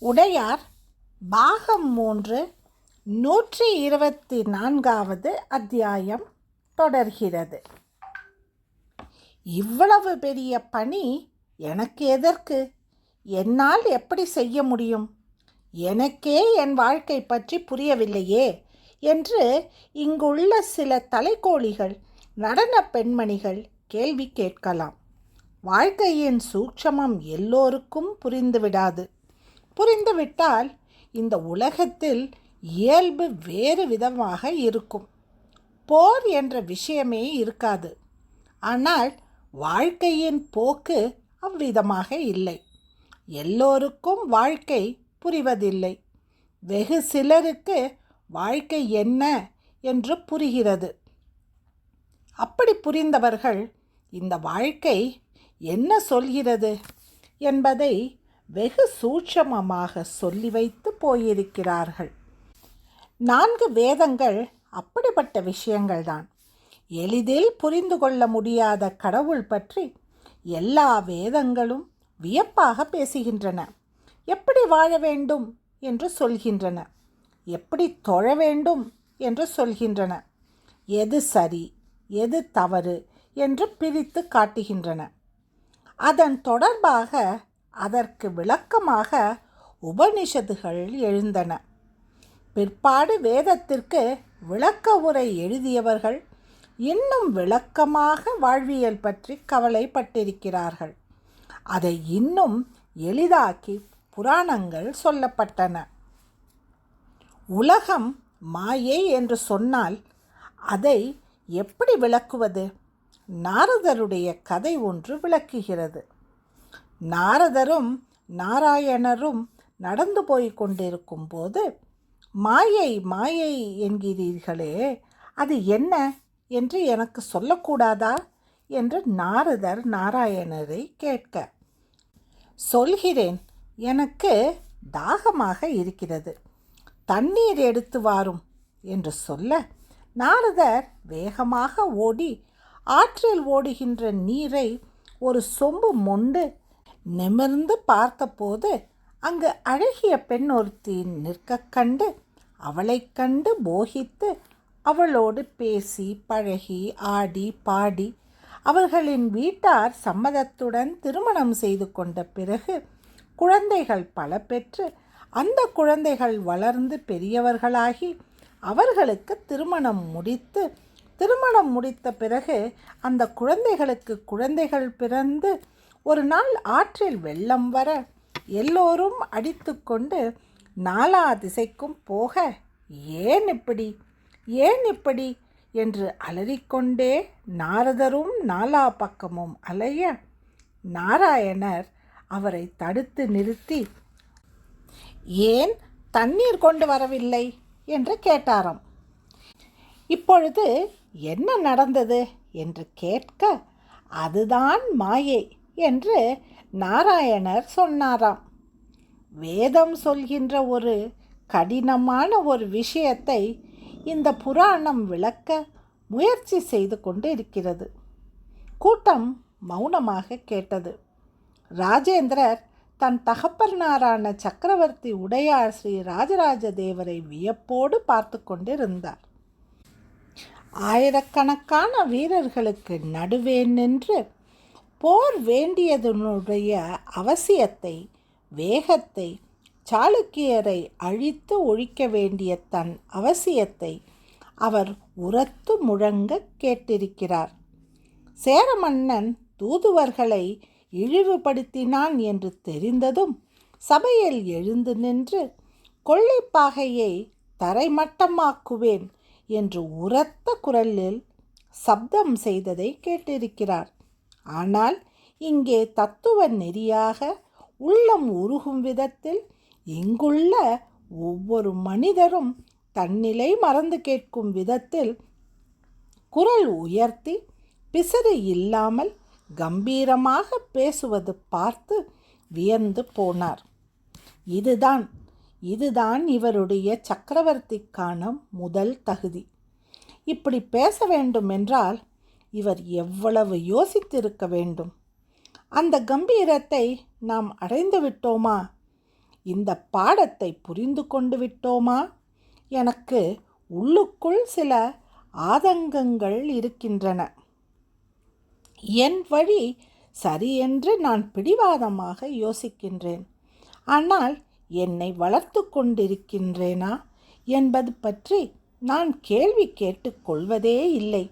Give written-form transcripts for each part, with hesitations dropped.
உடையார் பாகம் 3 124வது அத்தியாயம் தொடர்கிறது. இவ்வளவு பெரிய பணி எனக்கு எதற்கு? என்னால் எப்படி செய்ய முடியும்? எனக்கே என் வாழ்க்கை பற்றி புரியவில்லையே என்று இங்குள்ள சில தலைக்கோழிகள், நடன பெண்மணிகள் கேள்வி கேட்கலாம். வாழ்க்கையின் சூட்சமம் எல்லோருக்கும் புரிந்துவிடாது. புரிந்துவிட்டால் இந்த உலகத்தில் இயல்பு வேறு விதமாக இருக்கும். போர் என்ற விஷயமே இருக்காது. ஆனால் வாழ்க்கையின் போக்கு அவ்விதமாக இல்லை. எல்லோருக்கும் வாழ்க்கை புரிவதில்லை. வெகு சிலருக்கு வாழ்க்கை என்ன என்று புரிகிறது. அப்படி புரிந்தவர்கள் இந்த வாழ்க்கை என்ன சொல்கிறது என்பதை வெகு சூட்சமமாக சொல்லி வைத்து போயிருக்கிறார்கள். 4 வேதங்கள் அப்படிப்பட்ட விஷயங்கள்தான். எளிதில் புரிந்து கொள்ள முடியாத கடவுள் பற்றி எல்லா வேதங்களும் வியப்பாக பேசுகின்றன. எப்படி வாழ வேண்டும் என்று சொல்கின்றன. எப்படி தொழ வேண்டும் என்று சொல்கின்றன. எது சரி எது தவறு என்று பிரித்து காட்டுகின்றன. அதன் தொடர்பாக அதற்கு விளக்கமாக உபனிஷத்துகள் எழுந்தன. பிற்பாடு வேதத்திற்கு விளக்க உரை எழுதியவர்கள் இன்னும் விளக்கமாக வாழ்வியல் பற்றி கவலைப்பட்டிருக்கிறார்கள். அதை இன்னும் எளிதாக்கி புராணங்கள் சொல்லப்பட்டன. உலகம் மாயை என்று சொன்னால் அதை எப்படி விளக்குவது? நாரதருடைய கதை ஒன்று விளக்குகிறது. நாரதரும் நாராயணரும் நடந்து போய் கொண்டிருக்கும் போது, மாயை மாயை என்கிறீர்களே, அது என்ன என்று எனக்கு சொல்லக்கூடாதா என்று நாரதர் நாராயணரை கேட்க, சொல்கிறேன், எனக்கு தாகமாக இருக்கிறது, தண்ணீர் எடுத்து வாரும் என்று சொல்ல, நாரதர் வேகமாக ஓடி ஆற்றில் ஓடுகின்ற நீரை ஒரு சொம்பு மொண்டு நிமிர்ந்து பார்த்தபோது அங்கு அழகிய பெண் ஒருத்தி நிற்க கண்டு அவளை கண்டு மோகித்து அவளோடு பேசி பழகி ஆடி பாடி அவர்களின் வீட்டார் சம்மதத்துடன் திருமணம் செய்து கொண்ட பிறகு குழந்தைகள் பல பெற்று அந்த குழந்தைகள் வளர்ந்து பெரியவர்களாகி அவர்களுக்கு திருமணம் முடித்த பிறகு அந்த குழந்தைகளுக்கு குழந்தைகள் பிறந்து ஒரு நாள் ஆற்றில் வெள்ளம் வர எல்லோரும் அடித்து கொண்டு நாலா திசைக்கும் போக, ஏன் இப்படி என்று அலறிக்கொண்டே நாரதரும் நாலா பக்கமும் அலைய, நாராயணர் அவரை தடுத்து நிறுத்தி, ஏன் தண்ணீர் கொண்டு வரவில்லை என்று கேட்டாராம். இப்பொழுது என்ன நடந்தது என்று கேட்க, அதுதான் மாயை என்று நாராயணர் சொன்னாராம். வேதம் சொல்கின்ற ஒரு கடினமான ஒரு விஷயத்தை இந்த புராணம் விளக்க முயற்சி செய்து கொண்டு இருக்கிறது. கூட்டம் மௌனமாக கேட்டது. ராஜேந்திரர் தன் தகப்பனாரான சக்கரவர்த்தி உடையார் ஸ்ரீ ராஜராஜ தேவரை வியப்போடு பார்த்து கொண்டிருந்தார். ஆயிரக்கணக்கான வீரர்களுக்கு நடுவே நின்று போர் வேண்டியதனுடைய அவசியத்தை, வேகத்தை, சாளுக்கியரை அழித்து ஒழிக்க வேண்டிய தன் அவசியத்தை அவர் உரத்து முழங்க கேட்டிருக்கிறார். சேர மன்னன் தூதுவர்களை இழிவுபடுத்தினான் என்று தெரிந்ததும் சபையில் எழுந்து நின்று கொள்ளைப்பாகையை தரைமட்டமாக்குவேன் என்று உரத்த குரலில் சப்தம் செய்ததை கேட்டிருக்கிறார். ஆனால் இங்கே தத்துவ நெறியாக உள்ளம் உருகும் விதத்தில் இங்குள்ள ஒவ்வொரு மனிதரும் தன்னிலை மறந்து கேட்கும் விதத்தில் குரல் உயர்த்தி பிசறு இல்லாமல் கம்பீரமாக பேசுவது பார்த்து வியந்து போனார். இதுதான் இவருடைய சக்கரவர்த்திக்கான முதல் தகுதி. இப்படி பேச வேண்டும் என்றால் இவர் எவ்வளவு யோசித்திருக்க வேண்டும். அந்த கம்பீரத்தை நாம் அடைந்து விட்டோமா இந்த பாடத்தை புரிந்து கொண்டு விட்டோமா? எனக்கு உள்ளுக்குள் சில ஆதங்கங்கள் இருக்கின்றன. என் வழி சரியென்று நான் பிடிவாதமாக யோசிக்கின்றேன். ஆனால் என்னை வளர்த்து கொண்டிருக்கின்றேனா என்பது பற்றி நான் கேள்வி கேட்டுக்கொள்வதே இல்லை.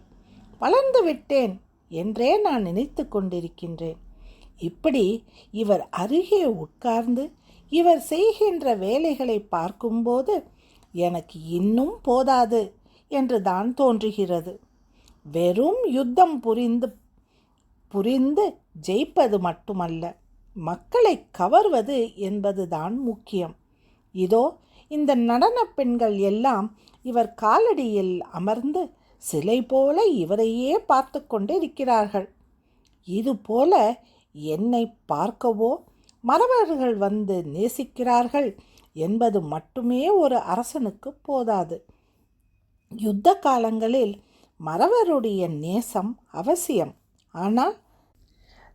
வளர்ந்து விட்டேன் என்றே நான் நினைத்து கொண்டிருக்கின்றேன். இப்படி இவர் அருகே உட்கார்ந்து இவர் செய்கின்ற வேலைகளை பார்க்கும்போது எனக்கு இன்னும் போதாது என்று தான் தோன்றுகிறது. வெறும் யுத்தம் புரிந்து ஜெயிப்பது மட்டுமல்ல, மக்களை கவர்வது என்பதுதான் முக்கியம். இதோ இந்த நடன பெண்கள் எல்லாம் இவர் காலடியில் அமர்ந்து சிலை போல இவரையே பார்த்து கொண்டு இருக்கிறார்கள். இதுபோல என்னை பார்க்கவோ மறவர்கள் வந்து நேசிக்கிறார்கள் என்பது மட்டுமே ஒரு அரசனுக்கு போதாது. யுத்த காலங்களில் மறவருடைய நேசம் அவசியம். ஆனால்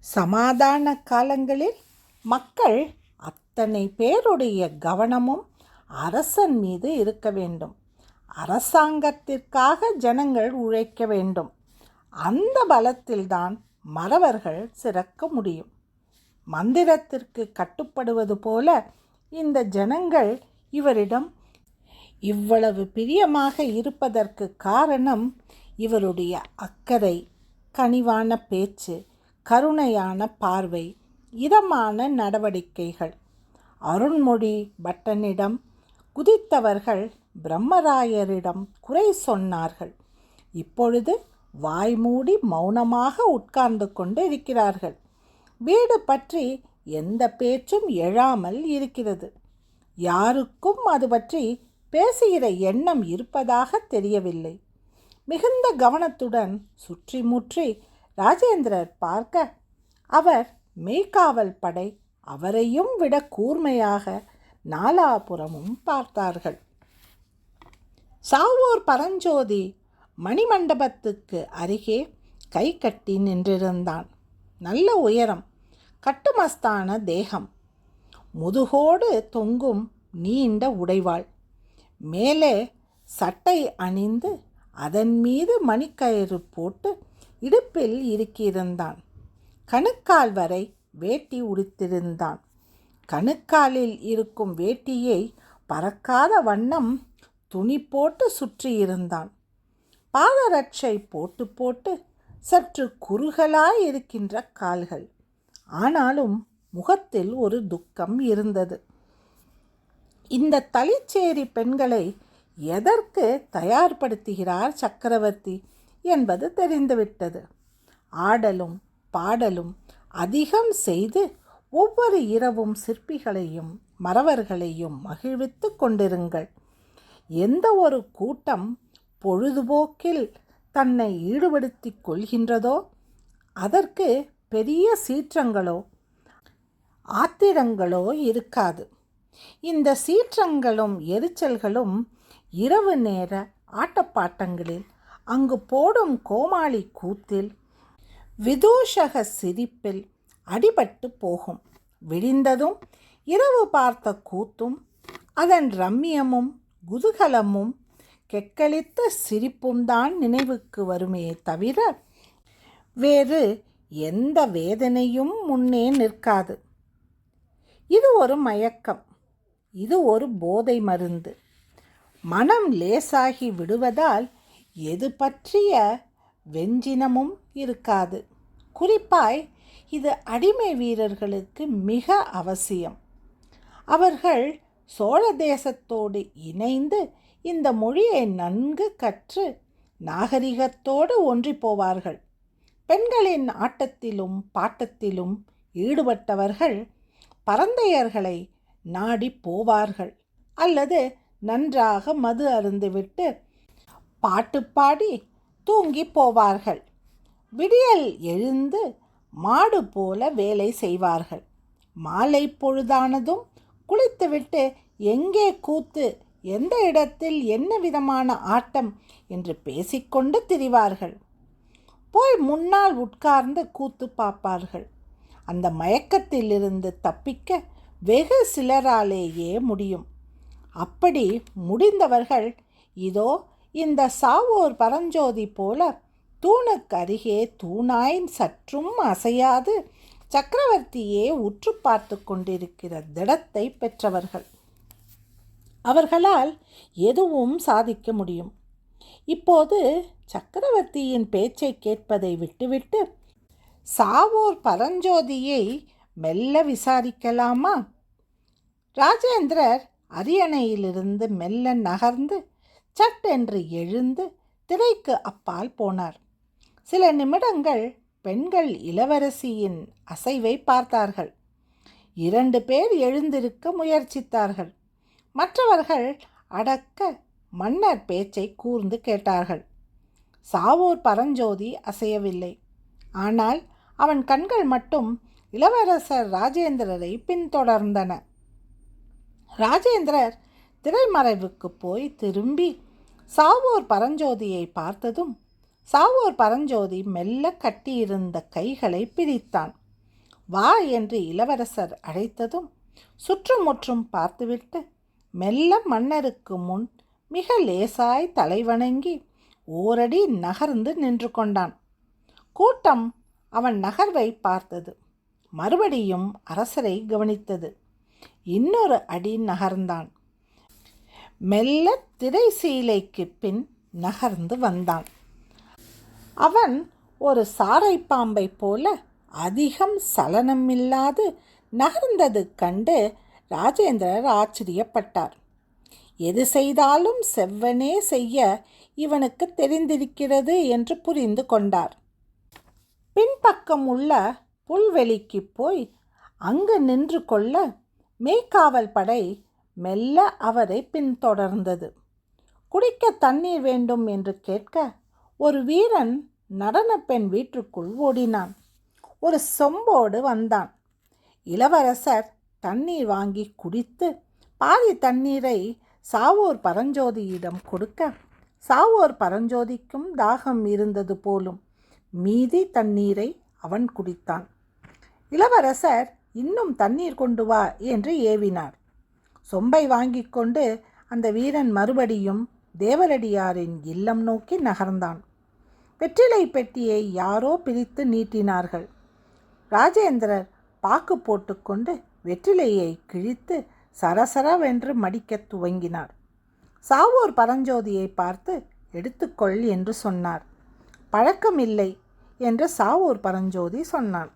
சமாதான காலங்களில் மக்கள் அத்தனை பேருடைய கவனமும் அரசன் மீது இருக்க வேண்டும். அரசாங்கத்திற்காக ஜனங்கள் உழைக்க வேண்டும். அந்த பலத்தில்தான் மறவர்கள் சிறக்க முடியும். மந்திரத்திற்கு கட்டுப்படுவது போல இந்த ஜனங்கள் இவரிடம் இவ்வளவு பிரியமாக இருப்பதற்கு காரணம் இவருடைய அக்கறை, கனிவான பேச்சு, கருணையான பார்வை, இதமான நடவடிக்கைகள். அருண்மொழி பட்டனிடம் குதித்தவர்கள் பிரம்மராயரிடம் குறை சொன்னார்கள். இப்பொழுது வாய்மூடி மௌனமாக உட்கார்ந்து கொண்டு இருக்கிறார்கள். வீடு பற்றி எந்த பேச்சும் எழாமல் இருக்கிறது. யாருக்கும் அது பற்றி பேசுகிற எண்ணம் இருப்பதாக தெரியவில்லை. மிகுந்த கவனத்துடன் சுற்றி முற்றி ராஜேந்திரர் பார்க்க அவர் மெய்காவல் படை அவரையும் விட கூர்மையாக நாலாபுறமும் பார்த்தார்கள். சாவூர் பரஞ்சோதி மணிமண்டபத்துக்கு அருகே கை கட்டி நின்றிருந்தான். நல்ல உயரம், கட்டுமஸ்தான தேகம், முதுகோடு தொங்கும் நீண்ட உடைவாள், மேலே சட்டை அணிந்து அதன் மீது மணிக்கயிறு போட்டு இடுப்பில் இருக்கியிருந்தான். கணுக்கால் வரை வேட்டி உடுத்திருந்தான். கணுக்காலில் இருக்கும் வேட்டியை பறக்காத வண்ணம் துணி போட்டு சுற்றியிருந்தான். பாதரட்சை போட்டு போட்டு சற்று குறுகலாய் இருக்கின்ற கால்கள். ஆனாலும் முகத்தில் ஒரு துக்கம் இருந்தது. இந்த தளிச்சேரி பெண்களை எதற்கு தயார்படுத்துகிறார் சக்கரவர்த்தி என்பது தெரிந்துவிட்டது. ஆடலும் பாடலும் அதிகம் செய்து ஒவ்வொரு இரவும் சிற்பிகளையும் மறவர்களையும் மகிழ்வித்து கொண்டிருங்கள். எந்த ஒரு கூட்டம் பொழுதுபோக்கில் தன்னை ஈடுபடுத்தி கொள்கின்றதோ அதற்கு பெரிய சீற்றங்களோ ஆத்திரங்களோ இருக்காது. இந்த சீற்றங்களும் எரிச்சல்களும் இரவு நேர ஆட்டப்பாட்டங்களில், அங்கு போடும் கோமாளி கூத்தில், விதூஷக சிரிப்பில் அடிபட்டு போகும். விடிந்ததும் இரவு பார்த்த கூத்தும் அதன் ரம்மியமும் குதூகலமும் கெக்களித்த சிரிப்பும் தான் நினைவுக்கு வருமே தவிர வேறு எந்த வேதனையும் முன்னே நிற்காது. இது ஒரு மயக்கம், இது ஒரு போதை மருந்து. மனம் லேசாகி விடுவதால் எது பற்றிய வெஞ்சினமும் இருக்காது. குறிப்பாய் இது அடிமை வீரர்களுக்கு மிக அவசியம். அவர்கள் சோழ தேசத்தோடு இணைந்து இந்த மொழியை நன்கு கற்று நாகரிகத்தோடு ஒன்றி போவார்கள். பெண்களின் ஆட்டத்திலும் பாட்டத்திலும் ஈடுபட்டவர்கள் பரந்தையர்களை நாடி போவார்கள், அல்லது நன்றாக மது அருந்துவிட்டு பாட்டு பாடி தூங்கி போவார்கள். விடியல் எழுந்து மாடு போல வேலை செய்வார்கள். மாலை பொழுதானதும் குளித்துவிட்டு எங்கே கூத்து, எந்த இடத்தில் என்ன விதமான ஆட்டம் என்று பேசிக்கொண்டு திரிவார்கள். போய் முன்னால் உட்கார்ந்து கூத்து பார்ப்பார்கள். அந்த மயக்கத்திலிருந்து தப்பிக்க வெகு சிலராலேயே முடியும். அப்படி முடிந்தவர்கள் இதோ இந்த சாவோர் பரஞ்சோதி போல தூணுக்கு அருகே தூணாய் சற்றும் அசையாது சக்கரவர்த்தியே உற்று பார்த்து கொண்டிருக்கிற திடத்தை பெற்றவர்கள். அவர்களால் எதுவும் சாதிக்க முடியும். இப்போது சக்கரவர்த்தியின் பேச்சை கேட்பதை விட்டுவிட்டு சாவோர் பரஞ்சோதியை மெல்ல விசாரிக்கலாமா? ராஜேந்திரர் அரியணையிலிருந்து மெல்ல நகர்ந்து சட்டென்று எழுந்து திரைக்கு அப்பால் போனார். சில நிமிடங்கள் பெண்கள் இளவரசியின் அசைவை பார்த்தார்கள். 2 பேர் எழுந்திருக்க முயற்சித்தார்கள். மற்றவர்கள் அடக்க மன்னர் பேச்சை கூர்ந்து கேட்டார்கள். சாவோர் பரஞ்சோதி அசையவில்லை. ஆனால் அவன் கண்கள் மட்டும் இளவரசர் ராஜேந்திரரை பின்தொடர்ந்தன. ராஜேந்திரர் திரைமறைவுக்கு போய் திரும்பி சாவோர் பரஞ்சோதியை பார்த்ததும் சாவோர் பரஞ்சோதி மெல்ல கட்டியிருந்த கைகளை பிரித்தான். வா என்று இளவரசர் அழைத்ததும் சுற்றுமுற்றும் பார்த்துவிட்டு மெல்ல மன்னருக்கு முன் மிக லேசாய் தலைவணங்கி ஓரடி நகர்ந்து நின்று கொண்டான். கூட்டம் அவன் நகர்வை பார்த்தது. மறுபடியும் அரசரை கவனித்தது. இன்னொரு அடி நகர்ந்தான். மெல்ல திரை சீலைக்கு பின் நகர்ந்து வந்தான். அவன் ஒரு சாரை பாம்பை போல அதிகம் சலனமில்லாது நகர்ந்தது கண்டு ராஜேந்திரர் ஆச்சரியப்பட்டார். எது செய்தாலும் செவ்வனே செய்ய இவனுக்கு தெரிந்திருக்கிறது என்று புரிந்து கொண்டார். பின்பக்கம் உள்ள புல்வெளிக்கு போய் அங்கு நின்று கொள்ள மேய்க்காவல் படை மெல்ல அவரை பின்தொடர்ந்தது. குடிக்க தண்ணீர் வேண்டும் என்று கேட்க ஒரு வீரன் நடன பெண் வீட்டுக்குள் ஓடினான். ஒரு சொம்போடு வந்தான். இளவரசர் தண்ணீர் வாங்கி குடித்து பாதி தண்ணீரை சாவோர் பரஞ்சோதியிடம் கொடுக்க சாவோர் பரஞ்சோதிக்கும் தாகம் இருந்தது போலும். மீதி தண்ணீரை அவன் குடித்தான். இளவரசர் இன்னும் தண்ணீர் கொண்டு வா என்று ஏவினார். சொம்பை வாங்கி கொண்டு அந்த வீரன் மறுபடியும் தேவரடியாரின் இல்லம் நோக்கி நகர்ந்தான். வெற்றிலை பெட்டியை யாரோ பிரித்து நீட்டினார்கள். ராஜேந்திரர் பாக்கு போட்டுக்கொண்டு வெற்றிலையை கிழித்து சரசரவென்று மடிக்கத் துவங்கினார். சாவோர் பரஞ்சோதியை பார்த்து எடுத்துக்கொள் என்று சொன்னார். பழக்கமில்லை என்று சாவோர் பரஞ்சோதி சொன்னான்.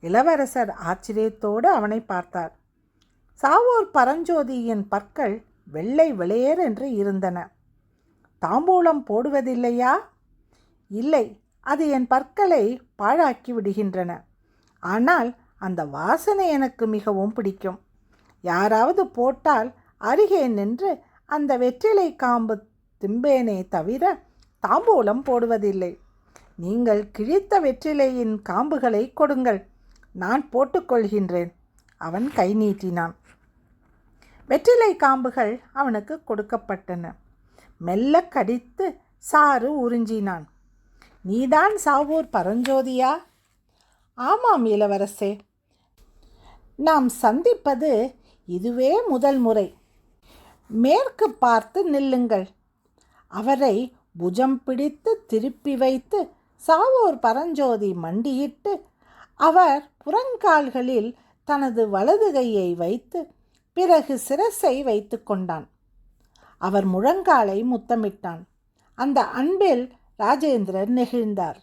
இளவரசர் ஆச்சரியத்தோடு அவனை பார்த்தார். சாவோர் பரஞ்சோதியின் பற்கள் வெள்ளை வெளியேர் என்று இருந்தன. தாம்பூலம் போடுவதில்லையா? இல்லை, அது என் பற்களை பாழாக்கி விடுகின்றன. ஆனால் அந்த வாசனை எனக்கு மிகவும் பிடிக்கும். யாராவது போட்டால் அருகே நின்று அந்த வெற்றிலை காம்பு திம்பேனே தவிர தாம்பூலம் போடுவதில்லை. நீங்கள் கிழித்த வெற்றிலையின் காம்புகளை கொடுங்கள், நான் போட்டுக்கொள்கின்றேன். அவன் கை நீட்டினான். வெற்றிலை காம்புகள் அவனுக்கு கொடுக்கப்பட்டன. மெல்ல கடித்து சாறு உறிஞ்சினான். நீதான் சாவோர் பரஞ்சோதியா? ஆமாம் இளவரசே, நாம் சந்திப்பது இதுவே முதல் முறை. மேற்கு பார்த்து நில்லுங்கள். அவரை புஜம் பிடித்து திருப்பி வைத்து சாவோர் பரஞ்சோதி மண்டியிட்டு அவர் புறங்கால்களில் தனது வலது கையை வைத்து பிறகு சிரசை வைத்து கொண்டான். அவர் முழங்காலை முத்தமிட்டான். அந்த அன்பில் ராஜேந்திரர் நெகிழ்ந்தார்.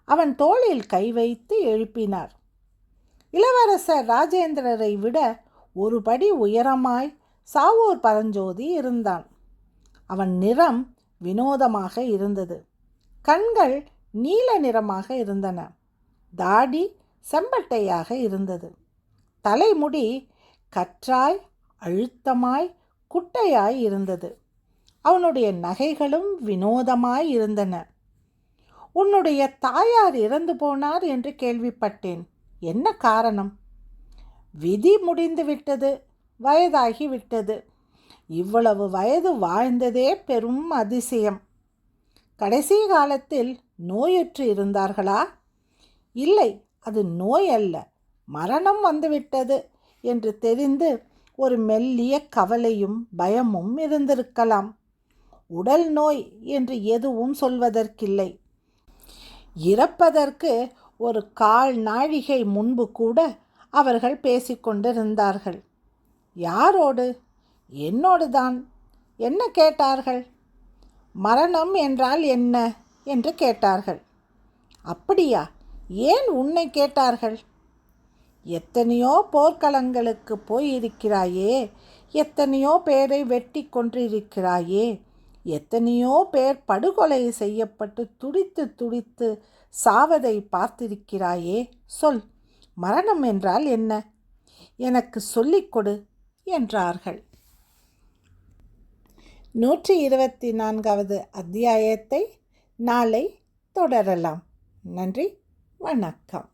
அவன் தோளில் கை வைத்து எழுப்பினார். இளவரசர் ராஜேந்திரரை விட ஒரு படி உயரமாய் சாவோர் பரஞ்சோதி இருந்தான். அவன் நிறம் வினோதமாக இருந்தது. கண்கள் நீல நிறமாக இருந்தன. தாடி செம்பட்டையாக இருந்தது. தலைமுடி கற்றாய் அழுத்தமாய் குட்டையாய் இருந்தது. அவனுடைய நகைகளும் வினோதமாய் இருந்தன. உன்னுடைய தாயார் இறந்து போனார் என்று கேள்விப்பட்டேன். என்ன காரணம்? விதி முடிந்து விட்டது, வயதாகி விட்டது. இவ்வளவு வயது வாழ்ந்ததே பெரும் அதிசயம். கடைசி காலத்தில் நோயுற்று இருந்தார்களா? இல்லை, அது நோய் அல்ல, மரணம் வந்துவிட்டது என்று தெரிந்து ஒரு மெல்லிய கவலையும் பயமும் இருந்திருக்கலாம். உடல் நோய் என்று எதுவும் சொல்வதற்கில்லை. இறப்பதற்கு ஒரு 1/4 நாழிகை முன்பு கூட அவர்கள் பேசிக்கொண்டிருந்தார்கள். யாரோடு? என்னோடுதான். என்ன கேட்டார்கள்? மரணம் என்றால் என்ன என்று கேட்டார்கள். அப்படியா? ஏன் உன்னை கேட்டார்கள்? எத்தனையோ போர்க்களங்களுக்கு போயிருக்கிறாயே, எத்தனையோ பேரை வெட்டி கொன்றிருக்கிறாயே, எத்தனையோ பேர் படுகொலை செய்யப்பட்டு துடித்து துடித்து சாவதை பார்த்திருக்கிறாயே. சொல், மரணம் என்றால் என்ன? எனக்கு சொல்லிக்கொடு என்றார்கள். 124வது அத்தியாயத்தை நாளை தொடரலாம். நன்றி, வணக்கம்.